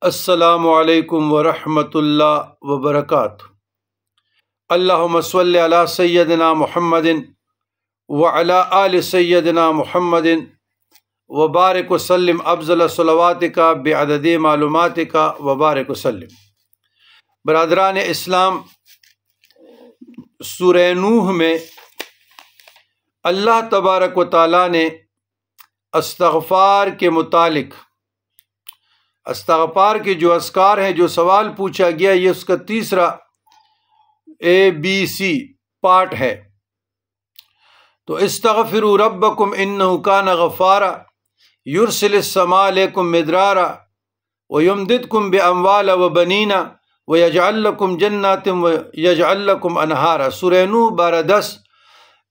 السلام علیکم ورحمۃ اللہ وبرکاتہ۔ اللہم صلی علی سیدنا محمد وعلی آل سیدنا محمد وبارک وسلم افضل صلواتک بعدد معلوماتک وبارک وسلم۔ برادران اسلام، سورہ نوح میں اللہ تبارک و تعالیٰ نے استغفار کے متعلق استغفار کے جو اذکار ہیں، جو سوال پوچھا گیا، یہ اس کا تیسرا ABC پارٹ ہے۔ تو استغفروا ربکم انہ کان غفارا یرسل السماء علیکم مدرارا ویمددکم باموال وبنین ویجعل لکم جنات ویجعل لکم انہارا۔ سورہ نوح 12-10۔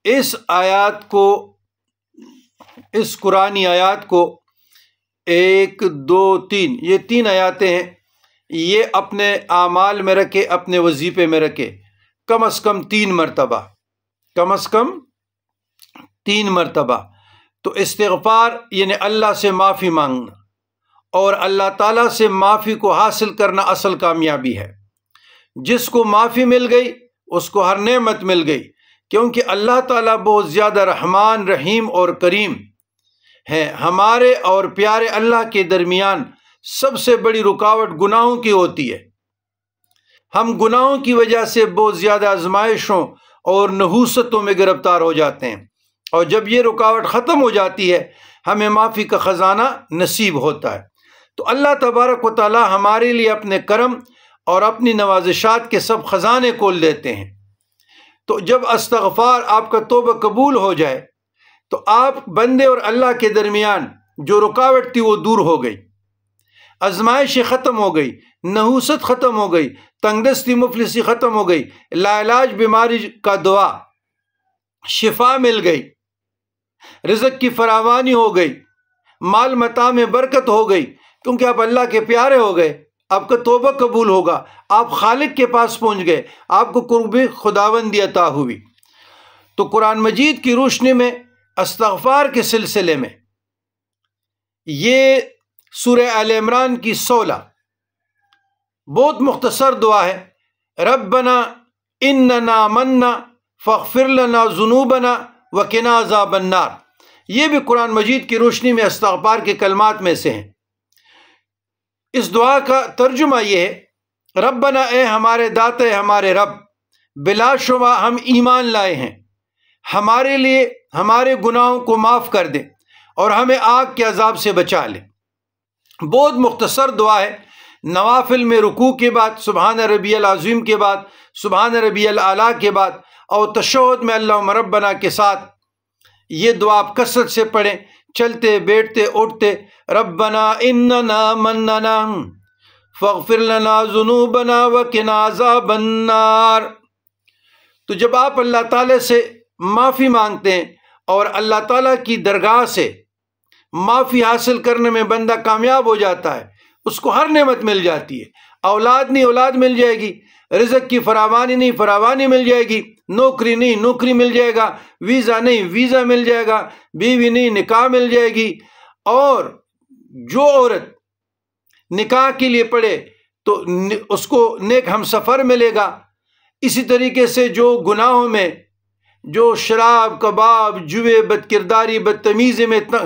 اس آیات کو، اس قرآنی آیات کو 1 2 3 یہ 3 آیاتیں ہیں، یہ اپنے اعمال میں رکھے، اپنے وظیفے میں رکھے، کم از کم 3 مرتبہ، کم از کم 3 مرتبہ۔ تو استغفار یعنی اللہ سے معافی مانگنا، اور اللہ تعالیٰ سے معافی کو حاصل کرنا اصل کامیابی ہے۔ جس کو معافی مل گئی اس کو ہر نعمت مل گئی، کیونکہ اللہ تعالیٰ بہت زیادہ رحمان، رحیم اور کریم ہیں۔ ہمارے اور پیارے اللہ کے درمیان سب سے بڑی رکاوٹ گناہوں کی ہوتی ہے۔ ہم گناہوں کی وجہ سے بہت زیادہ آزمائشوں اور نحوستوں میں گرفتار ہو جاتے ہیں، اور جب یہ رکاوٹ ختم ہو جاتی ہے ہمیں معافی کا خزانہ نصیب ہوتا ہے۔ تو اللہ تبارک و تعالی ہمارے لیے اپنے کرم اور اپنی نوازشات کے سب خزانے کھول دیتے ہیں۔ تو جب استغفار، آپ کا توبہ قبول ہو جائے، تو آپ بندے اور اللہ کے درمیان جو رکاوٹ تھی وہ دور ہو گئی، آزمائش ختم ہو گئی، نحوست ختم ہو گئی، تنگ دستی مفلسی ختم ہو گئی، لا علاج بیماری کا دوا شفا مل گئی، رزق کی فراوانی ہو گئی، مال متاع میں برکت ہو گئی، کیونکہ آپ اللہ کے پیارے ہو گئے، آپ کا توبہ قبول ہوگا، آپ خالق کے پاس پہنچ گئے، آپ کو قرب خداوندی عطا ہوئی۔ تو قرآن مجید کی روشنی میں استغفار کے سلسلے میں یہ سورہ آل عمران کی 16 بہت مختصر دعا ہے۔ ربنا اننا آمنا فاغفر لنا ذنوبنا وقنا عذاب النار۔ یہ بھی قرآن مجید کی روشنی میں استغفار کے کلمات میں سے ہیں۔ اس دعا کا ترجمہ یہ ہے، ربنا، اے ہمارے داتا، ہمارے رب، بلا شبہ ہم ایمان لائے ہیں، ہمارے لیے ہمارے گناہوں کو معاف کر دے اور ہمیں آگ کے عذاب سے بچا لے۔ بہت مختصر دعا ہے۔ نوافل میں رکوع کے بعد سبحان ربی العظیم کے بعد سبحان ربی الاعلیٰ کے بعد اور تشہد میں اللہم ربنا کے ساتھ یہ دعا آپ کثرت سے پڑھیں، چلتے بیٹھتے اٹھتے۔ ربنا اننا مننا فاغفر لنا ذنوبنا وقنا عذاب النار۔ تو جب آپ اللہ تعالیٰ سے معافی مانگتے ہیں اور اللہ تعالیٰ کی درگاہ سے معافی حاصل کرنے میں بندہ کامیاب ہو جاتا ہے، اس کو ہر نعمت مل جاتی ہے۔ اولاد نہیں، اولاد مل جائے گی، رزق کی فراوانی نہیں، فراوانی مل جائے گی، نوکری نہیں، نوکری مل جائے گا، ویزا نہیں، ویزا مل جائے گا، بیوی نہیں، نکاح مل جائے گی، اور جو عورت نکاح کے لیے پڑے تو اس کو نیک ہم سفر ملے گا۔ اسی طریقے سے جو گناہوں میں، جو شراب، کباب، جوے، بد کرداری، بدتمیزی میں اتنا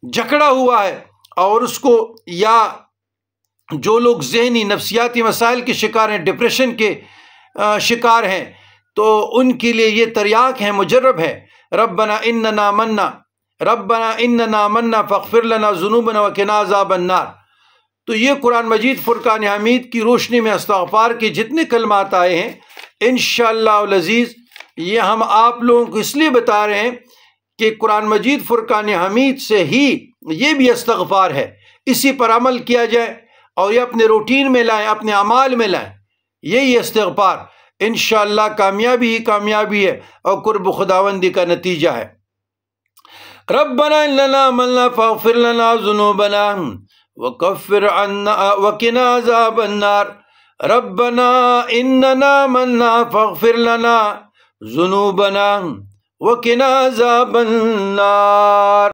جکڑا ہوا ہے، اور اس کو، یا جو لوگ ذہنی نفسیاتی مسائل کے شکار ہیں، ڈپریشن کے شکار ہیں، تو ان کے لیے یہ تریاق ہے، مجرب ہے۔ ربنا اننا منا، ربنا اننا منا فاغفر لنا ذنوبنا وقنا عذاب النار۔ تو یہ قرآن مجید فرقان حمید کی روشنی میں استغفار کے جتنے کلمات آئے ہیں، انشاءاللہ العزیز یہ ہم آپ لوگوں کو اس لیے بتا رہے ہیں کہ قرآن مجید فرقان حمید سے ہی یہ بھی استغفار ہے، اسی پر عمل کیا جائے اور یہ اپنے روٹین میں لائیں، اپنے اعمال میں لائیں۔ یہی استغفار انشاءاللہ کامیابی ہی کامیابی ہے اور قرب خداوندی کا نتیجہ ہے۔ ربنا اننا آمنا فاغفر لنا ذنوبنا وکفر عنا وقنا عذاب النار۔ ربنا اننا آمنا فاغفر لنا ذنوبنا وقنا عذاب النار۔